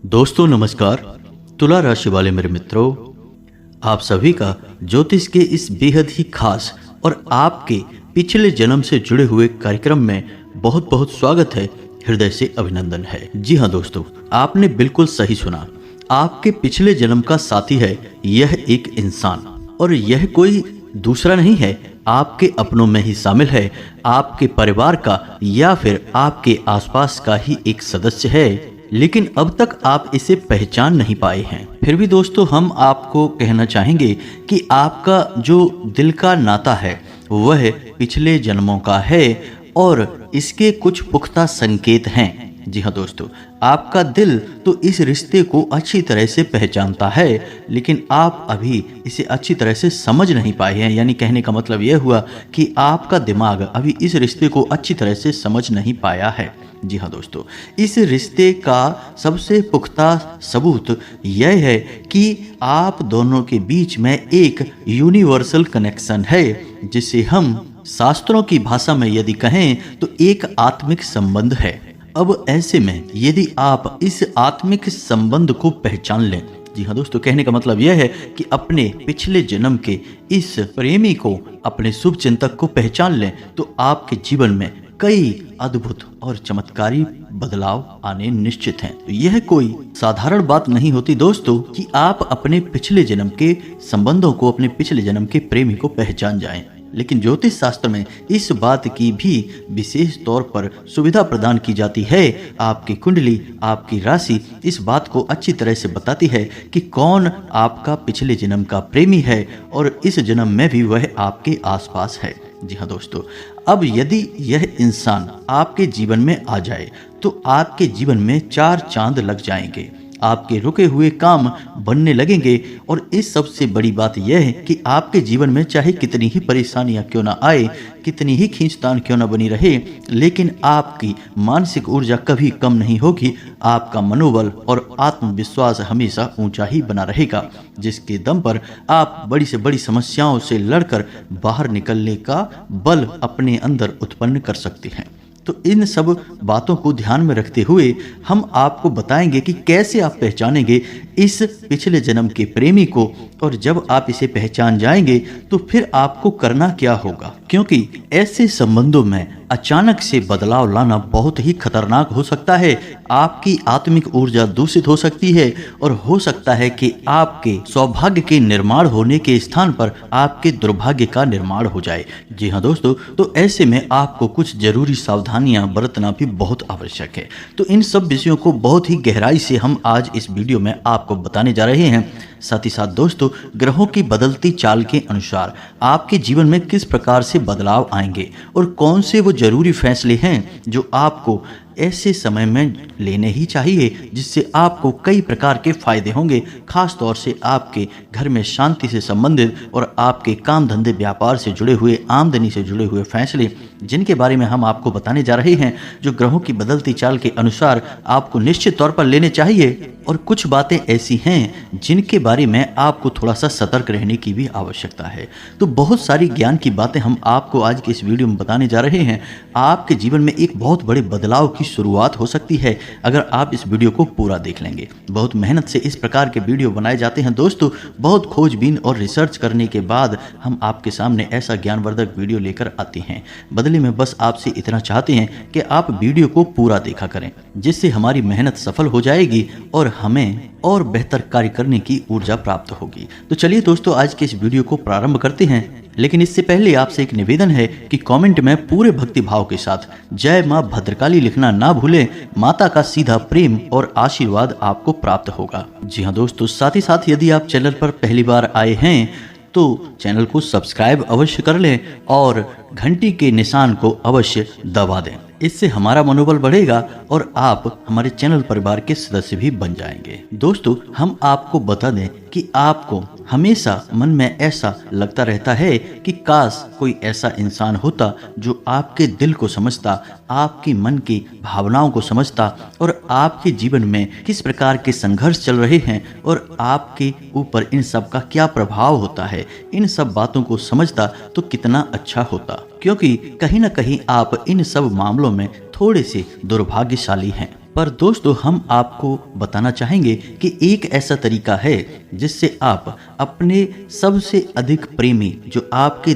दोस्तों नमस्कार। तुला राशि वाले मेरे मित्रों, आप सभी का ज्योतिष के इस बेहद ही खास और आपके पिछले जन्म से जुड़े हुए कार्यक्रम में बहुत बहुत स्वागत है, हृदय से अभिनंदन है। जी हाँ दोस्तों, आपने बिल्कुल सही सुना। आपके पिछले जन्म का साथी है यह एक इंसान, और यह कोई दूसरा नहीं है, आपके अपनों में ही शामिल है, आपके परिवार का या फिर आपके आसपास का ही एक सदस्य है, लेकिन अब तक आप इसे पहचान नहीं पाए हैं। फिर भी दोस्तों, हम आपको कहना चाहेंगे कि आपका जो दिल का नाता है वह पिछले जन्मों का है और इसके कुछ पुख्ता संकेत हैं। जी हाँ दोस्तों, आपका दिल तो इस रिश्ते को अच्छी तरह से पहचानता है, लेकिन आप अभी इसे अच्छी तरह से समझ नहीं पाए हैं। यानी कहने का मतलब यह हुआ कि आपका दिमाग अभी इस रिश्ते को अच्छी तरह से समझ नहीं पाया है। जी हाँ दोस्तों, इस रिश्ते का सबसे पुख्ता सबूत यह है कि आप दोनों के बीच में एक यूनिवर्सल कनेक्शन है, जिसे हम शास्त्रों की भाषा में यदि कहें तो एक आत्मिक संबंध है। अब ऐसे में यदि आप इस आत्मिक संबंध को पहचान लें, जी हाँ दोस्तों, कहने का मतलब यह है कि अपने पिछले जन्म के इस प्रेमी को, अपने शुभ चिंतक को पहचान लें, तो आपके जीवन में कई अद्भुत और चमत्कारी बदलाव आने निश्चित हैं। तो यह कोई साधारण बात नहीं होती दोस्तों कि आप अपने पिछले जन्म के संबंधों को, अपने पिछले जन्म के प्रेमी को पहचान जाएं। लेकिन ज्योतिष शास्त्र में इस बात की भी विशेष तौर पर सुविधा प्रदान की जाती है। आपकी कुंडली, आपकी राशि इस बात को अच्छी तरह से बताती है कि कौन आपका पिछले जन्म का प्रेमी है और इस जन्म में भी वह आपके आसपास है। जी हाँ दोस्तों, अब यदि यह इंसान आपके जीवन में आ जाए तो आपके जीवन में 4 चांद लग जाएंगे, आपके रुके हुए काम बनने लगेंगे, और इस सबसे बड़ी बात यह है कि आपके जीवन में चाहे कितनी ही परेशानियां क्यों ना आए, कितनी ही खींचतान क्यों ना बनी रहे, लेकिन आपकी मानसिक ऊर्जा कभी कम नहीं होगी। आपका मनोबल और आत्मविश्वास हमेशा ऊंचा ही बना रहेगा, जिसके दम पर आप बड़ी से बड़ी समस्याओं से लड़कर बाहर निकलने का बल अपने अंदर उत्पन्न कर सकते हैं। तो इन सब बातों को ध्यान में रखते हुए हम आपको बताएंगे कि कैसे आप पहचानेंगे इस पिछले जन्म के प्रेमी को, और जब आप इसे पहचान जाएंगे तो फिर आपको करना क्या होगा, क्योंकि ऐसे संबंधों में अचानक से बदलाव लाना बहुत ही खतरनाक हो सकता है। आपकी आत्मिक ऊर्जा दूषित हो सकती है और हो सकता है कि आपके सौभाग्य के निर्माण होने के स्थान पर आपके दुर्भाग्य का निर्माण हो जाए। जी हाँ दोस्तों, तो ऐसे में आपको कुछ जरूरी सावधानियां बरतना भी बहुत आवश्यक है। तो इन सब विषयों को बहुत ही गहराई से हम आज इस वीडियो में आपको बताने जा रहे हैं। साथ ही साथ दोस्तों, ग्रहों की बदलती चाल के अनुसार आपके जीवन में किस प्रकार से बदलाव आएंगे और कौन से वो जरूरी फैसले हैं जो आपको ऐसे समय में लेने ही चाहिए, जिससे आपको कई प्रकार के फायदे होंगे। खास तौर से आपके घर में शांति से संबंधित और आपके काम धंधे व्यापार से जुड़े हुए, आमदनी से जुड़े हुए फैसले, जिनके बारे में हम आपको बताने जा रहे हैं, जो ग्रहों की बदलती चाल के अनुसार आपको निश्चित तौर पर लेने चाहिए। और कुछ बातें ऐसी हैं जिनके बारे में आपको थोड़ा सा सतर्क रहने की भी आवश्यकता है। तो बहुत सारी ज्ञान की बातें हम आपको आज के इस वीडियो में बताने जा रहे हैं। आपके जीवन में एक बहुत बड़े बदलाव की शुरुआत हो सकती है अगर आप इस वीडियो को पूरा देख लेंगे। बहुत मेहनत से इस प्रकार के वीडियो बनाए जाते हैं दोस्तों। बहुत खोजबीन और रिसर्च करने के बाद हम आपके सामने ऐसा ज्ञानवर्धक वीडियो लेकर आते हैं। बदले में बस आपसे इतना चाहते हैं कि आप वीडियो को पूरा देखा करें, जिससे हमारी मेहनत सफल हो जाएगी और हमें और बेहतर कार्य करने की ऊर्जा प्राप्त होगी। तो चलिए दोस्तों, आज के इस वीडियो को प्रारंभ करते हैं। लेकिन इससे पहले आपसे एक निवेदन है कि कमेंट में पूरे भक्ति भाव के साथ जय मां भद्रकाली लिखना ना भूलें। माता का सीधा प्रेम और आशीर्वाद आपको प्राप्त होगा। जी हाँ दोस्तों, साथ ही साथ यदि आप चैनल पर पहली बार आए हैं तो चैनल को सब्सक्राइब अवश्य कर लें और घंटी के निशान को अवश्य दबा दें। इससे हमारा मनोबल बढ़ेगा और आप हमारे चैनल परिवार के सदस्य भी बन जाएंगे। दोस्तों, हम आपको बता दें कि आपको हमेशा मन में ऐसा लगता रहता है कि काश कोई ऐसा इंसान होता जो आपके दिल को समझता, आपके मन की भावनाओं को समझता और आपके जीवन में किस प्रकार के संघर्ष चल रहे हैं और आपके ऊपर इन सब का क्या प्रभाव होता है, इन सब बातों को समझता तो कितना अच्छा होता। क्योंकि कहीं ना कहीं आप इन सब मामलों में थोड़े से दुर्भाग्यशाली हैं। पर दोस्तों हम आपको बताना चाहेंगे कि एक ऐसा तरीका है जिससे आप अपने सबसे अधिक प्रेमी, जो आपके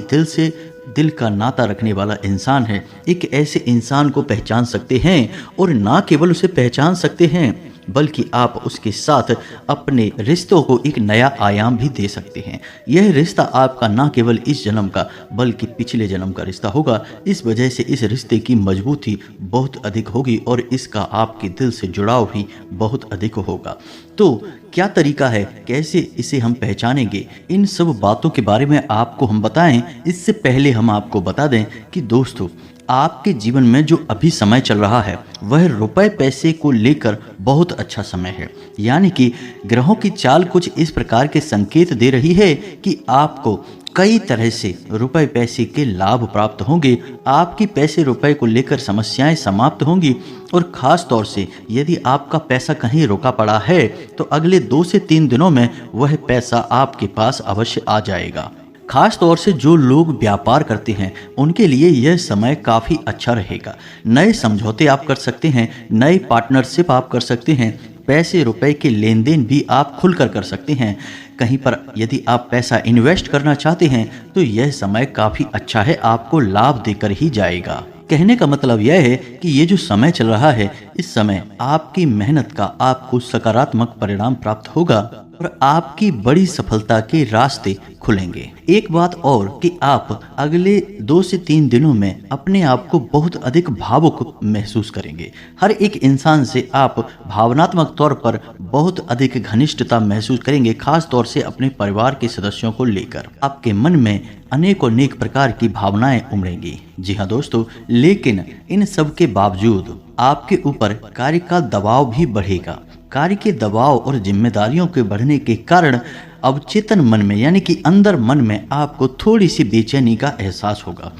दिल का नाता रखने वाला इंसान है, एक ऐसे इंसान को पहचान सकते हैं। और ना केवल उसे पहचान सकते हैं बल्कि आप उसके साथ अपने रिश्तों को एक नया आयाम भी दे सकते हैं। यह रिश्ता आपका ना केवल इस जन्म का बल्कि पिछले जन्म का रिश्ता होगा। इस वजह से इस रिश्ते की मजबूती बहुत अधिक होगी और इसका आपके दिल से जुड़ाव भी बहुत अधिक होगा। तो क्या तरीका है, कैसे इसे हम पहचानेंगे, इन सब बातों के बारे में आपको हम बताएं। इससे पहले हम आपको बता दें कि दोस्तों, आपके जीवन में जो अभी समय चल रहा है वह रुपए पैसे को लेकर बहुत अच्छा समय है। यानी कि ग्रहों की चाल कुछ इस प्रकार के संकेत दे रही है कि आपको कई तरह से रुपए पैसे के लाभ प्राप्त होंगे। आपकी पैसे रुपए को लेकर समस्याएं समाप्त होंगी और ख़ास तौर से यदि आपका पैसा कहीं रुका पड़ा है तो अगले 2 से 3 दिनों में वह पैसा आपके पास अवश्य आ जाएगा। खास तौर से जो लोग व्यापार करते हैं उनके लिए यह समय काफ़ी अच्छा रहेगा। नए समझौते आप कर सकते हैं, नए पार्टनरशिप आप कर सकते हैं, पैसे रुपए के लेन देन भी आप खुलकर कर सकते हैं। कहीं पर यदि आप पैसा इन्वेस्ट करना चाहते हैं तो यह समय काफ़ी अच्छा है, आपको लाभ देकर ही जाएगा। कहने का मतलब यह है कि ये जो समय चल रहा है, इस समय आपकी मेहनत का आपको सकारात्मक परिणाम प्राप्त होगा और आपकी बड़ी सफलता के रास्ते खुलेंगे। एक बात और कि आप अगले 2 से 3 दिनों में अपने आप को बहुत अधिक भावुक महसूस करेंगे। हर एक इंसान से आप भावनात्मक तौर पर बहुत अधिक घनिष्ठता महसूस करेंगे, खास तौर से अपने परिवार के सदस्यों को लेकर। आपके मन में अनेक प्रकार की भावनाएं उमड़ेंगी। जी हाँ दोस्तों, लेकिन इन सब के बावजूद आपके ऊपर कार्य का दबाव भी बढ़ेगा। कार्य के दबाव और जिम्मेदारियों के बढ़ने के कारण अवचेतन मन में यानी कि अंदर मन में आपको थोड़ी सी बेचैनी का एहसास होगा।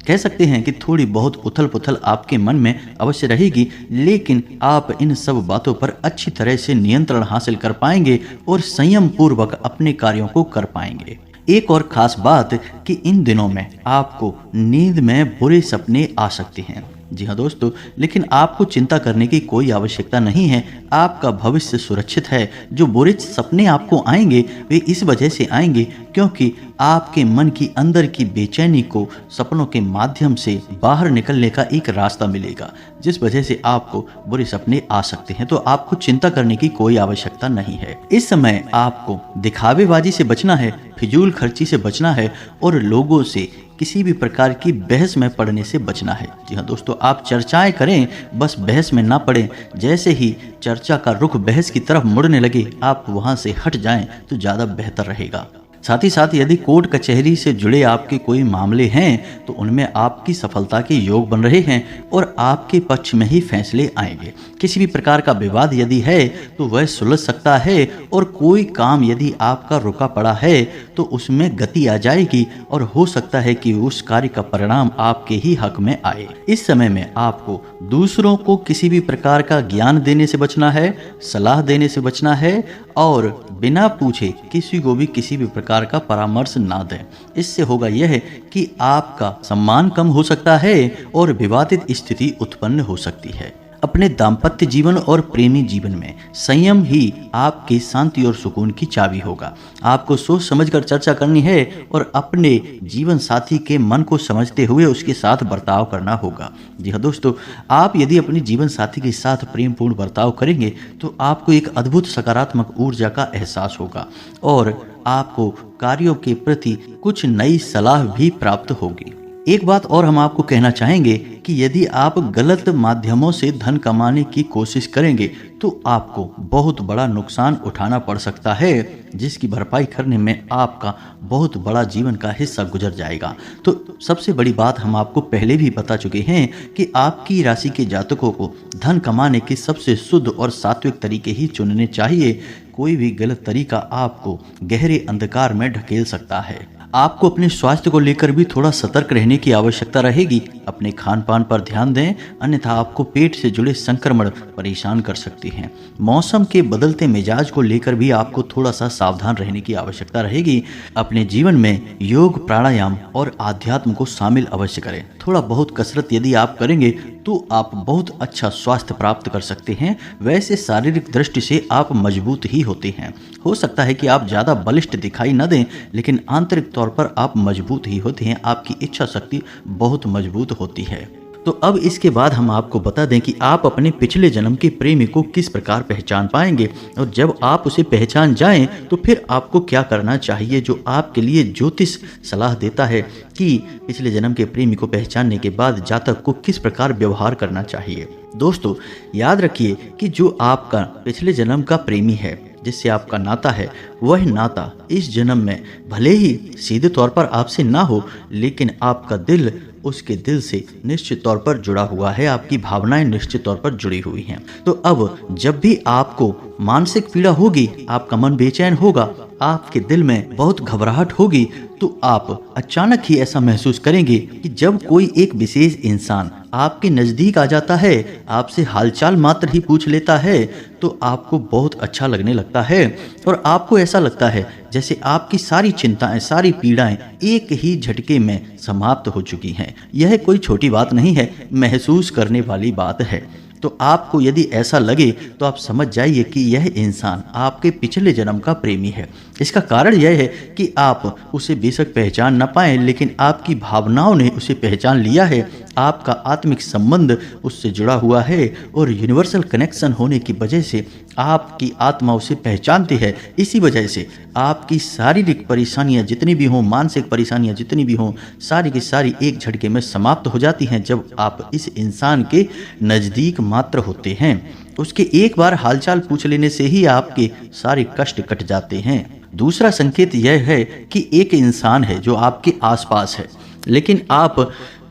कह सकते हैं कि थोड़ी बहुत उथल पुथल आपके मन में अवश्य रहेगी, लेकिन आप इन सब बातों पर अच्छी तरह से नियंत्रण हासिल कर पाएंगे और संयम पूर्वक अपने कार्यों को कर पाएंगे। एक और खास बात कि इन दिनों में आपको नींद में बुरे सपने आ सकते हैं। जी हाँ दोस्तों, लेकिन आपको चिंता करने की कोई आवश्यकता नहीं है। आपका भविष्य सुरक्षित है। जो बुरे सपने आपको आएंगे वे इस वजह से आएंगे क्योंकि आपके मन की अंदर की बेचैनी को सपनों के माध्यम से बाहर निकलने का एक रास्ता मिलेगा, जिस वजह से आपको बुरे सपने आ सकते हैं। तो आपको चिंता करने की कोई आवश्यकता नहीं है। इस समय आपको दिखावेबाजी से बचना है, फिजूल खर्ची से बचना है और लोगों से किसी भी प्रकार की बहस में पड़ने से बचना है। जी हाँ दोस्तों, आप चर्चाएं करें, बस बहस में ना पड़ें। जैसे ही चर्चा का रुख बहस की तरफ मुड़ने लगे, आप वहां से हट जाएं तो ज़्यादा बेहतर रहेगा। साथ ही साथ यदि कोर्ट कचहरी से जुड़े आपके कोई मामले हैं तो उनमें आपकी सफलता के योग बन रहे हैं और आपके पक्ष में ही फैसले आएंगे। किसी भी प्रकार का विवाद यदि है तो वह सुलझ सकता है और कोई काम यदि आपका रुका पड़ा है तो उसमें गति आ जाएगी और हो सकता है कि उस कार्य का परिणाम आपके ही हक में आए। इस समय में आपको दूसरों को किसी भी प्रकार का ज्ञान देने से बचना है, सलाह देने से बचना है और बिना पूछे किसी को भी किसी भी प्रकार का परामर्श ना दें। इससे होगा यह कि आपका सम्मान कम हो सकता है और विवादित स्थिति उत्पन्न हो सकती है। अपने दाम्पत्य जीवन और प्रेमी जीवन में संयम ही आपकी शांति और सुकून की चाबी होगा। आपको सोच समझकर चर्चा करनी है और अपने जीवन साथी के मन को समझते हुए उसके साथ बर्ताव करना होगा। जी हाँ दोस्तों, आप यदि अपने जीवन साथी के साथ प्रेमपूर्ण बर्ताव करेंगे तो आपको एक अद्भुत सकारात्मक ऊर्जा का एहसास होगा और आपको कार्यों के प्रति कुछ नई सलाह भी प्राप्त होगी। एक बात और हम आपको कहना चाहेंगे कि यदि आप गलत माध्यमों से धन कमाने की कोशिश करेंगे तो आपको बहुत बड़ा नुकसान उठाना पड़ सकता है, जिसकी भरपाई करने में आपका बहुत बड़ा जीवन का हिस्सा गुजर जाएगा। तो सबसे बड़ी बात हम आपको पहले भी बता चुके हैं कि आपकी राशि के जातकों को धन कमाने के सबसे शुद्ध और सात्विक तरीके ही चुनने चाहिए। कोई भी गलत तरीका आपको गहरे अंधकार में ढकेल सकता है। आपको अपने स्वास्थ्य को लेकर भी थोड़ा सतर्क रहने की आवश्यकता रहेगी। अपने खान पान पर ध्यान दें, अन्यथा आपको पेट से जुड़े संक्रमण परेशान कर सकते हैं। मौसम के बदलते मिजाज को लेकर भी आपको थोड़ा सा सावधान रहने की आवश्यकता रहेगी। अपने जीवन में योग, प्राणायाम और आध्यात्म को शामिल अवश्य करें। थोड़ा बहुत कसरत यदि आप करेंगे तो आप बहुत अच्छा स्वास्थ्य प्राप्त कर सकते हैं। वैसे शारीरिक दृष्टि से आप मजबूत ही होते हैं। हो सकता है कि आप ज़्यादा बलिष्ठ दिखाई न दें, लेकिन आंतरिक तौर पर आप मजबूत ही होते हैं। आपकी इच्छा शक्ति बहुत मजबूत होती है। तो अब इसके बाद हम आपको बता दें कि आप अपने पिछले जन्म के प्रेमी को किस प्रकार पहचान पाएंगे, और जब आप उसे पहचान जाएं तो फिर आपको क्या करना चाहिए, जो आपके लिए ज्योतिष सलाह देता है कि पिछले जन्म के प्रेमी को पहचानने के बाद जातक को किस प्रकार व्यवहार करना चाहिए। दोस्तों, याद रखिए कि जो आपका पिछले जन्म का प्रेमी है, जिससे आपका नाता है, वह नाता इस जन्म में भले ही सीधे तौर पर आपसे ना हो, लेकिन आपका दिल उसके दिल से निश्चित तौर पर जुड़ा हुआ है। आपकी भावनाएं निश्चित तौर पर जुड़ी हुई हैं। तो अब जब भी आपको मानसिक पीड़ा होगी, आपका मन बेचैन होगा, आपके दिल में बहुत घबराहट होगी, तो आप अचानक ही ऐसा महसूस करेंगे कि जब कोई एक विशेष इंसान आपके नज़दीक आ जाता है, आपसे हालचाल मात्र ही पूछ लेता है, तो आपको बहुत अच्छा लगने लगता है और आपको ऐसा लगता है जैसे आपकी सारी चिंताएं, सारी पीड़ाएं एक ही झटके में समाप्त हो चुकी हैं। यह कोई छोटी बात नहीं है, महसूस करने वाली बात है। तो आपको यदि ऐसा लगे तो आप समझ जाइए कि यह इंसान आपके पिछले जन्म का प्रेमी है। इसका कारण यह है कि आप उसे बेशक पहचान न पाएं, लेकिन आपकी भावनाओं ने उसे पहचान लिया है। आपका आत्मिक संबंध उससे जुड़ा हुआ है और यूनिवर्सल कनेक्शन होने की वजह से आपकी आत्मा उसे पहचानती है। इसी वजह से आपकी शारीरिक परेशानियां जितनी भी हों, मानसिक परेशानियां जितनी भी हों, सारी की सारी एक झटके में समाप्त हो जाती हैं जब आप इस इंसान के नज़दीक मात्र होते हैं। उसके एक बार हालचाल पूछ लेने से ही आपके सारे कष्ट कट जाते हैं। दूसरा संकेत यह है कि एक इंसान है जो आपके आसपास है, लेकिन आप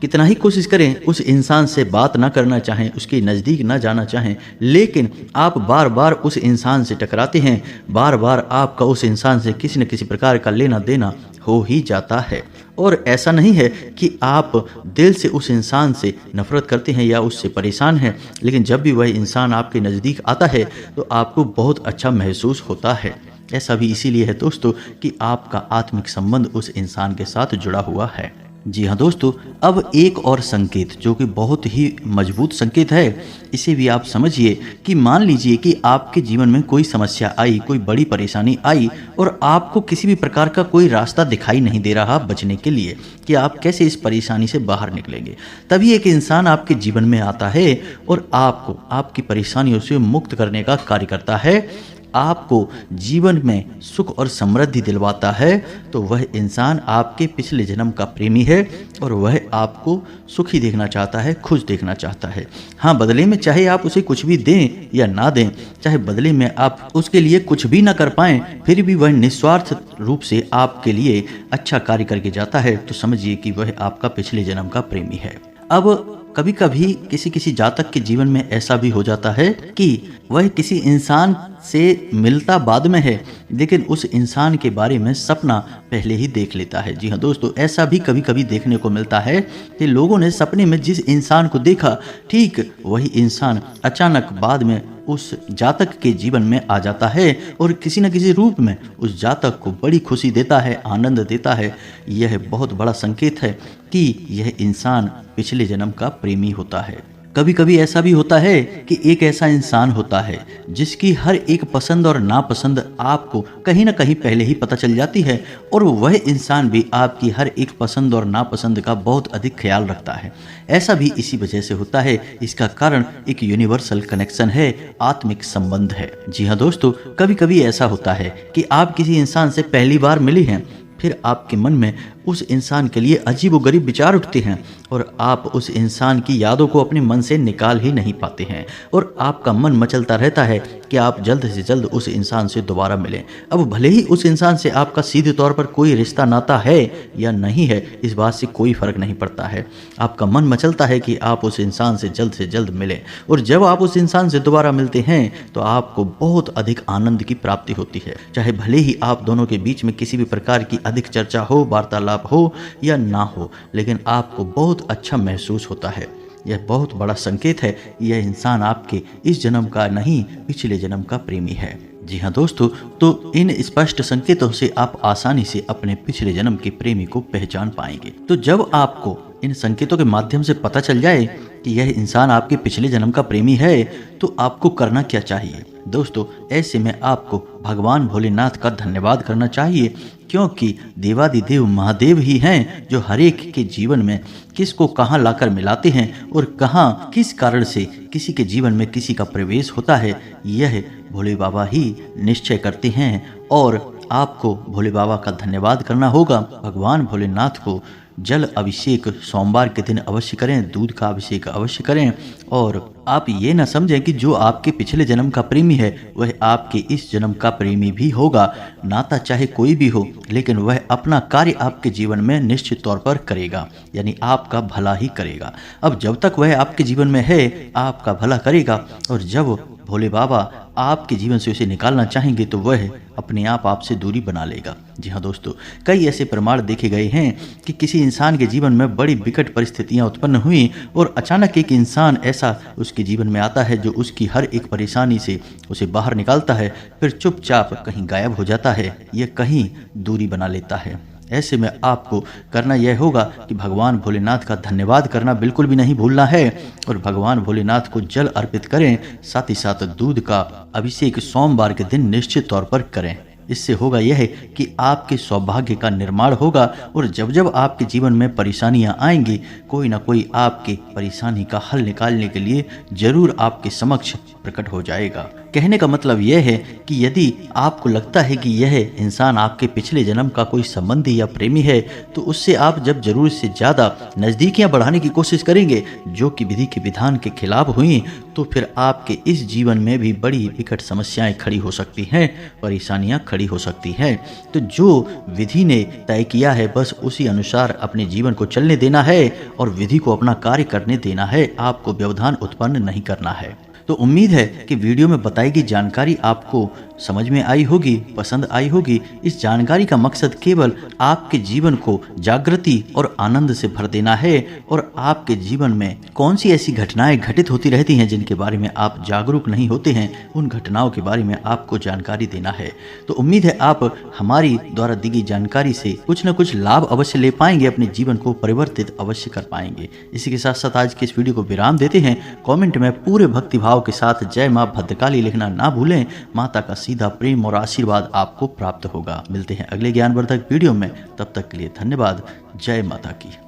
कितना ही कोशिश करें उस इंसान से बात ना करना चाहें, उसके नज़दीक ना जाना चाहें, लेकिन आप बार बार उस इंसान से टकराते हैं। बार बार आपका उस इंसान से किसी न किसी प्रकार का लेना देना हो ही जाता है। और ऐसा नहीं है कि आप दिल से उस इंसान से नफरत करते हैं या उससे परेशान हैं, लेकिन जब भी वह इंसान आपके नज़दीक आता है तो आपको बहुत अच्छा महसूस होता है। ऐसा भी इसीलिए है दोस्तों कि आपका आत्मिक संबंध उस इंसान के साथ जुड़ा हुआ है। जी हाँ दोस्तों, अब एक और संकेत जो कि बहुत ही मजबूत संकेत है, इसे भी आप समझिए कि मान लीजिए कि आपके जीवन में कोई समस्या आई, कोई बड़ी परेशानी आई और आपको किसी भी प्रकार का कोई रास्ता दिखाई नहीं दे रहा बचने के लिए कि आप कैसे इस परेशानी से बाहर निकलेंगे। तभी एक इंसान आपके जीवन में आता है और आपको आपकी परेशानियों से मुक्त करने का कार्य करता है, आपको जीवन में सुख और समृद्धि दिलवाता है। तो वह इंसान आपके पिछले जन्म का प्रेमी है और वह आपको सुखी देखना चाहता है, खुश देखना चाहता है। हाँ, बदले में चाहे आप उसे कुछ भी दें या ना दें, चाहे बदले में आप उसके लिए कुछ भी ना कर पाएं, फिर भी वह निस्वार्थ रूप से आपके लिए अच्छा कार्य करके जाता है। तो समझिए कि वह आपका पिछले जन्म का प्रेमी है। अब कभी कभी किसी किसी जातक के जीवन में ऐसा भी हो जाता है कि वह किसी इंसान से मिलता बाद में है, लेकिन उस इंसान के बारे में सपना पहले ही देख लेता है। जी हाँ दोस्तों, ऐसा भी कभी कभी देखने को मिलता है कि लोगों ने सपने में जिस इंसान को देखा, ठीक वही इंसान अचानक बाद में उस जातक के जीवन में आ जाता है और किसी न किसी रूप में उस जातक को बड़ी खुशी देता है, आनंद देता है। यह बहुत बड़ा संकेत है कि यह इंसान पिछले जन्म का प्रेमी होता है। कभी कभी ऐसा भी होता है कि एक ऐसा इंसान होता है जिसकी हर एक पसंद और नापसंद आपको कहीं ना कहीं पहले ही पता चल जाती है और वह इंसान भी आपकी हर एक पसंद और नापसंद का बहुत अधिक ख्याल रखता है। ऐसा भी इसी वजह से होता है। इसका कारण एक यूनिवर्सल कनेक्शन है, आत्मिक संबंध है। जी हाँ दोस्तों, कभी कभी ऐसा होता है कि आप किसी इंसान से पहली बार मिले हैं, फिर आपके मन में उस इंसान के लिए अजीबोगरीब विचार उठते हैं और आप उस इंसान की यादों को अपने मन से निकाल ही नहीं पाते हैं और आपका मन मचलता रहता है कि आप जल्द से जल्द उस इंसान से दोबारा मिलें। अब भले ही उस इंसान से आपका सीधे तौर पर कोई रिश्ता नाता है या नहीं है, इस बात से कोई फर्क नहीं पड़ता है। आपका मन मचलता है कि आप उस इंसान से जल्द मिलें, और जब आप उस इंसान से दोबारा मिलते हैं तो आपको बहुत अधिक आनंद की प्राप्ति होती है। चाहे भले ही आप दोनों के बीच में किसी भी प्रकार की अधिक चर्चा हो, वार्तालाप हो या ना हो, लेकिन आपको बहुत अच्छा महसूस होता है। यह बहुत बड़ा संकेत है, यह इंसान आपके इस जन्म का नहीं, पिछले जन्म का प्रेमी है। जी हाँ दोस्तों, तो इन स्पष्ट संकेतों से आप आसानी से अपने पिछले जन्म के प्रेमी को पहचान पाएंगे। तो जब आपको इन संकेतों के माध्यम से पता चल जाए कि यह इंसान आपके पिछले जन्म का प्रेमी है, तो आपको करना क्या चाहिए? दोस्तों, ऐसे में आपको भगवान भोलेनाथ का धन्यवाद करना चाहिए, क्योंकि देवादिदेव महादेव ही हैं जो हर एक के जीवन में किसको कहाँ लाकर मिलाते हैं और कहाँ किस कारण से किसी के जीवन में किसी का प्रवेश होता है, यह भोले बाबा ही निश्चय करते हैं। और आपको भोले बाबा का धन्यवाद करना होगा। भगवान भोलेनाथ को जल अभिषेक सोमवार के दिन अवश्य करें, दूध का अभिषेक अवश्य करें। और आप ये न समझें कि जो आपके पिछले जन्म का प्रेमी है वह आपके इस जन्म का प्रेमी भी होगा। नाता चाहे कोई भी हो, लेकिन वह अपना कार्य आपके जीवन में निश्चित तौर पर करेगा, यानी आपका भला ही करेगा। अब जब तक वह आपके जीवन में है, आपका भला करेगा, और जब भोले बाबा आपके जीवन से उसे निकालना चाहेंगे तो वह अपने आप आपसे दूरी बना लेगा। जी हाँ दोस्तों, कई ऐसे प्रमाण देखे गए हैं कि किसी इंसान के जीवन में बड़ी विकट परिस्थितियां उत्पन्न हुई और अचानक एक इंसान ऐसा उसके जीवन में आता है जो उसकी हर एक परेशानी से उसे बाहर निकालता है, फिर चुपचाप कहीं गायब हो जाता है या कहीं दूरी बना लेता है। ऐसे में आपको करना यह होगा कि भगवान भोलेनाथ का धन्यवाद करना बिल्कुल भी नहीं भूलना है, और भगवान भोलेनाथ को जल अर्पित करें, साथ ही साथ दूध का अभिषेक सोमवार के दिन निश्चित तौर पर करें। इससे होगा यह कि आपके सौभाग्य का निर्माण होगा, और जब जब आपके जीवन में परेशानियां आएंगी, कोई ना कोई आपके परेशानी का हल निकालने के लिए जरूर आपके समक्ष प्रकट हो जाएगा। कहने का मतलब यह है कि यदि आपको लगता है कि यह इंसान आपके पिछले जन्म का कोई संबंधी या प्रेमी है, तो उससे आप जब जरूर से ज़्यादा नज़दीकियां बढ़ाने की कोशिश करेंगे, जो कि विधि के विधान के खिलाफ हुई, तो फिर आपके इस जीवन में भी बड़ी विकट समस्याएं खड़ी हो सकती हैं, परेशानियां खड़ी हो सकती हैं। तो जो विधि ने तय किया है, बस उसी अनुसार अपने जीवन को चलने देना है और विधि को अपना कार्य करने देना है। आपको व्यवधान उत्पन्न नहीं करना है। तो उम्मीद है कि वीडियो में बताई गई जानकारी आपको समझ में आई होगी, पसंद आई होगी। इस जानकारी का मकसद केवल आपके जीवन को जागृति और आनंद से भर देना है, और आपके जीवन में कौन सी ऐसी घटनाएं घटित होती रहती हैं जिनके बारे में आप जागरूक नहीं होते हैं, उन घटनाओं के बारे में आपको जानकारी देना है। तो उम्मीद है आप हमारी द्वारा दी गई जानकारी से कुछ न कुछ लाभ अवश्य ले पाएंगे, अपने जीवन को परिवर्तित अवश्य कर पाएंगे। इसी के साथ साथ आज के इस वीडियो को विराम देते हैं। कमेंट में पूरे भक्तिभाव के साथ जय मां भद्रकाली लिखना ना भूलें। माता का सीधा प्रेम और आशीर्वाद आपको प्राप्त होगा। मिलते हैं अगले ज्ञानवर्धक वीडियो में, तब तक के लिए धन्यवाद। जय माता की।